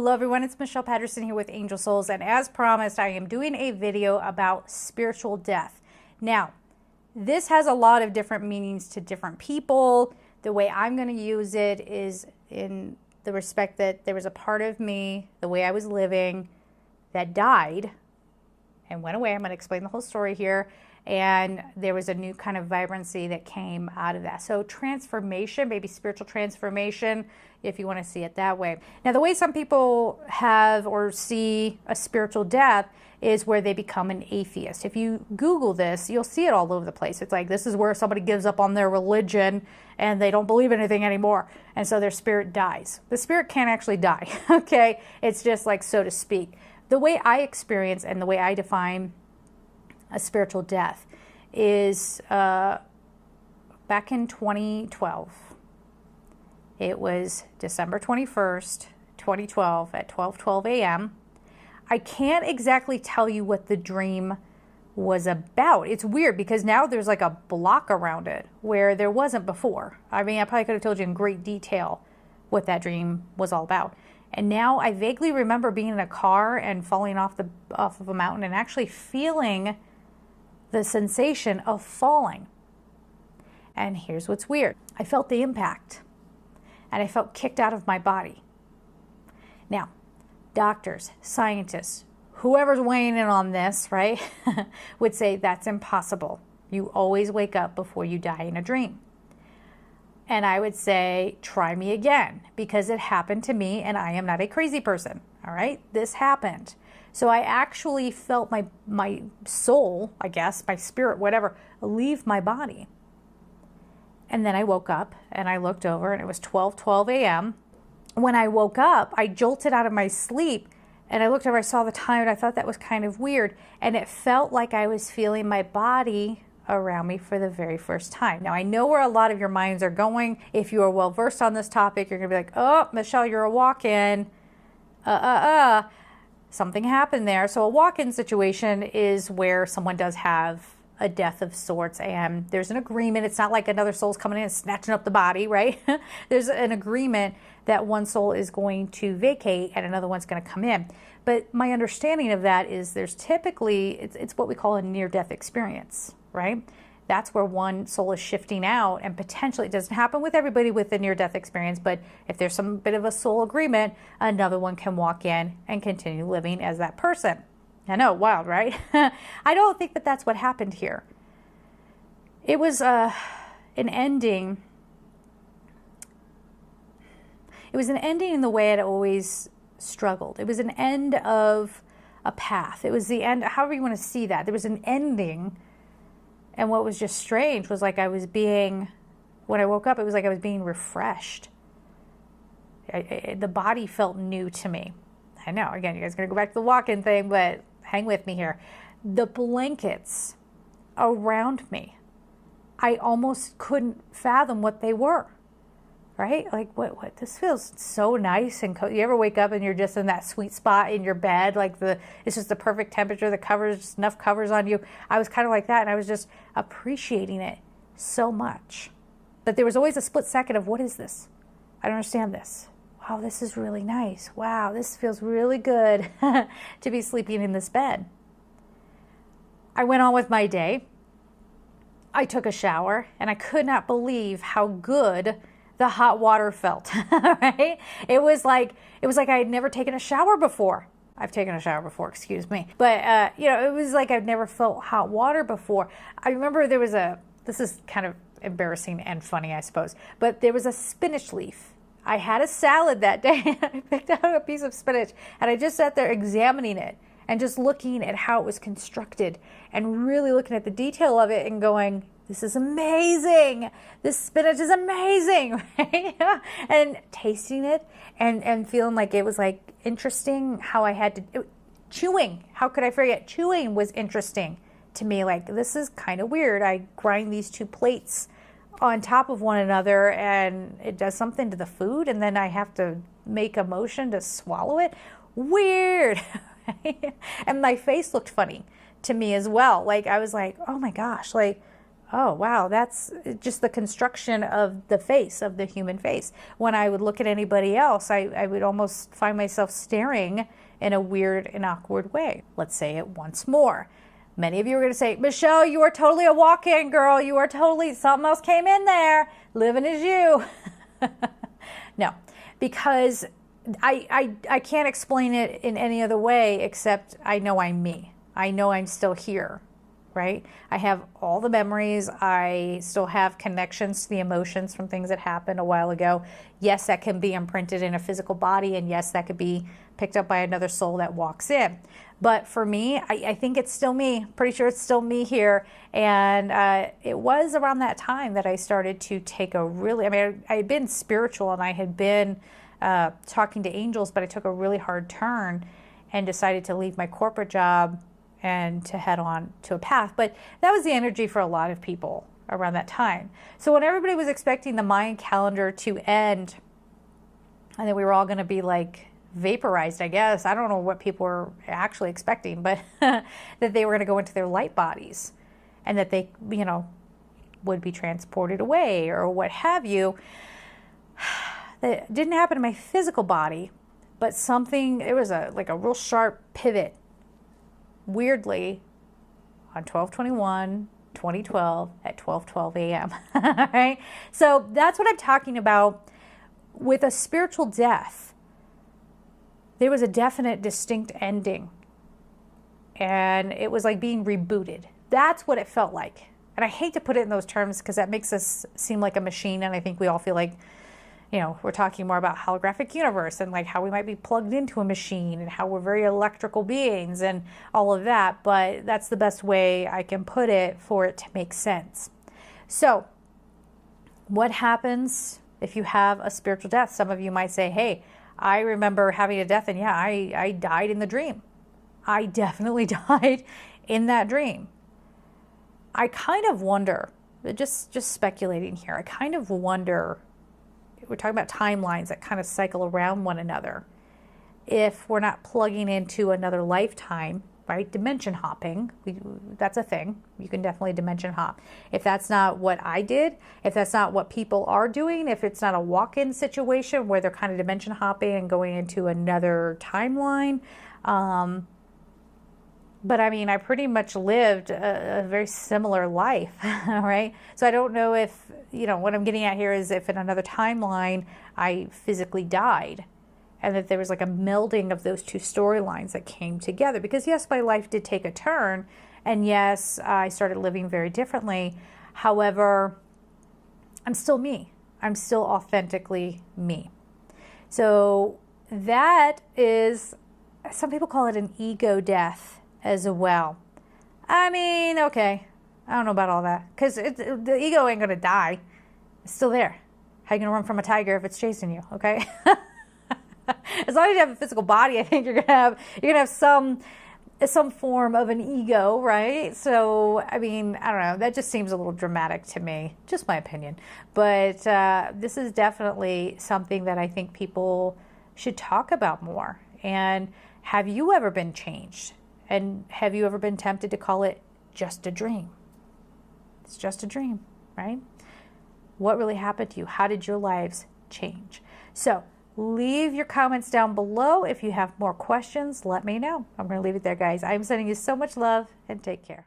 Hello everyone, it's Michelle Patterson here with Angel Souls, and as promised, I am doing a video about spiritual death. Now, this has a lot of different meanings to different people. The way I'm going to use it is in the respect that there was a part of me, the way I was living, that died and went away. I'm going to explain the whole story here. And there was a new kind of vibrancy that came out of that. So transformation, maybe spiritual transformation, if you want to see it that way. Now, the way some people have or see a spiritual death is where they become an atheist. If you Google this, you'll see it all over the place. It's like this is where somebody gives up on their religion and they don't believe anything anymore. And so their spirit dies. The spirit can't actually die, okay? It's just like, so to speak. The way I experience and the way I define a spiritual death is back in 2012. It was December 21st, 2012 at 12:12 a.m. I can't exactly tell you what the dream was about. It's weird because now there's like a block around it where there wasn't before. I mean, I probably could have told you in great detail what that dream was all about. And now I vaguely remember being in a car and falling off of a mountain and actually feeling the sensation of falling. And here's what's weird. I felt the impact and I felt kicked out of my body. Now, doctors, scientists, whoever's weighing in on this, right, would say that's impossible. You always wake up before you die in a dream. And I would say, try me again, because it happened to me and I am not a crazy person, all right? This happened. So I actually felt my soul, I guess, my spirit, whatever, leave my body. And then I woke up and I looked over and it was 12:12 a.m. When I woke up, I jolted out of my sleep and I looked over, I saw the time and I thought that was kind of weird. And it felt like I was feeling my body around me for the very first time. Now, I know where a lot of your minds are going. If you are well versed on this topic, you're going to be like, oh, Michelle, you're a walk-in. Something happened there. So a walk-in situation is where someone does have a death of sorts and there's an agreement. It's not like another soul's coming in and snatching up the body, right? There's an agreement that one soul is going to vacate and another one's going to come in. But my understanding of that is there's typically, it's what we call a near-death experience, right? That's where one soul is shifting out and potentially, it doesn't happen with everybody with a near-death experience, but if there's some bit of a soul agreement, another one can walk in and continue living as that person. I know, wild, right? I don't think that that's what happened here. It was an ending. It was an ending in the way I'd always struggled. It was an end of a path. It was the end, however you want to see that. There was an ending. And what was just strange was like I was being, when I woke up, it was like I was being refreshed. The body felt new to me. I know, again, you guys are going to go back to the walk-in thing, but hang with me here. The blankets around me, I almost couldn't fathom what they were, right? Like, what? This feels so nice and cozy. You ever wake up and you're just in that sweet spot in your bed, like it's just the perfect temperature, the covers, just enough covers on you. I was kind of like that, and I was just appreciating it so much. But there was always a split second of, what is this? I don't understand this. Wow, this is really nice. Wow, this feels really good to be sleeping in this bed. I went on with my day. I took a shower, and I could not believe how good the hot water felt, right? It was like I had never taken a shower before. I've taken a shower before, excuse me. But, it was like I've never felt hot water before. I remember this is kind of embarrassing and funny, I suppose, but there was a spinach leaf. I had a salad that day, and I picked out a piece of spinach, and I just sat there examining it and just looking at how it was constructed and really looking at the detail of it and going, this is amazing. This spinach is amazing, right? And tasting it and feeling like it was like interesting how I had to, chewing. How could I forget? Chewing was interesting to me. Like, this is kind of weird. I grind these two plates on top of one another and it does something to the food and then I have to make a motion to swallow it. Weird. And my face looked funny to me as well. Like, I was like, oh my gosh, like, oh, wow, that's just the construction of the face, of the human face. When I would look at anybody else, I would almost find myself staring in a weird and awkward way. Let's say it once more. Many of you are going to say, Michelle, you are totally a walk-in girl. You are totally, something else came in there. Living as you. No, because I can't explain it in any other way except I know I'm me. I know I'm still here, right? I have all the memories. I still have connections to the emotions from things that happened a while ago. Yes, that can be imprinted in a physical body, and yes, that could be picked up by another soul that walks in. But for me, I think it's still me. Pretty sure it's still me here. And it was around that time that I started to take a really, I had been spiritual and I had been talking to angels, but I took a really hard turn and decided to leave my corporate job and to head on to a path. But that was the energy for a lot of people around that time. So when everybody was expecting the Mayan calendar to end, and then we were all going to be like vaporized, I guess. I don't know what people were actually expecting, but that they were going to go into their light bodies and that they, would be transported away or what have you. That didn't happen in my physical body, but it was like a real sharp pivot, weirdly, on 12/21/2012 at 12:12 a.m. Right? So that's what I'm talking about with a spiritual death. There was a definite, distinct ending. And it was like being rebooted. That's what it felt like. And I hate to put it in those terms because that makes us seem like a machine. And I think we all feel like, we're talking more about holographic universe and like how we might be plugged into a machine and how we're very electrical beings and all of that. But that's the best way I can put it for it to make sense. So what happens if you have a spiritual death? Some of you might say, hey, I remember having a death and yeah, I died in the dream. I definitely died in that dream. I kind of wonder, just speculating here, I kind of wonder, we're talking about timelines that kind of cycle around one another. If we're not plugging into another lifetime, right? Dimension hopping, that's a thing. You can definitely dimension hop. If that's not what I did, if that's not what people are doing, if it's not a walk-in situation where they're kind of dimension hopping and going into another timeline. But I pretty much lived a very similar life, right? So I don't know if, what I'm getting at here is if in another timeline I physically died. And that there was like a melding of those two storylines that came together. Because yes, my life did take a turn. And yes, I started living very differently. However, I'm still me. I'm still authentically me. So that is, some people call it an ego death as well. Okay. I don't know about all that. Because the ego ain't going to die. It's still there. How are you going to run from a tiger if it's chasing you? Okay. As long as you have a physical body, I think you're gonna have some form of an ego, right? So, I don't know. That just seems a little dramatic to me. Just my opinion. But this is definitely something that I think people should talk about more. And have you ever been changed? And have you ever been tempted to call it just a dream? It's just a dream, right? What really happened to you? How did your lives change? So, leave your comments down below. If you have more questions, let me know. I'm going to leave it there, guys. I'm sending you so much love and take care.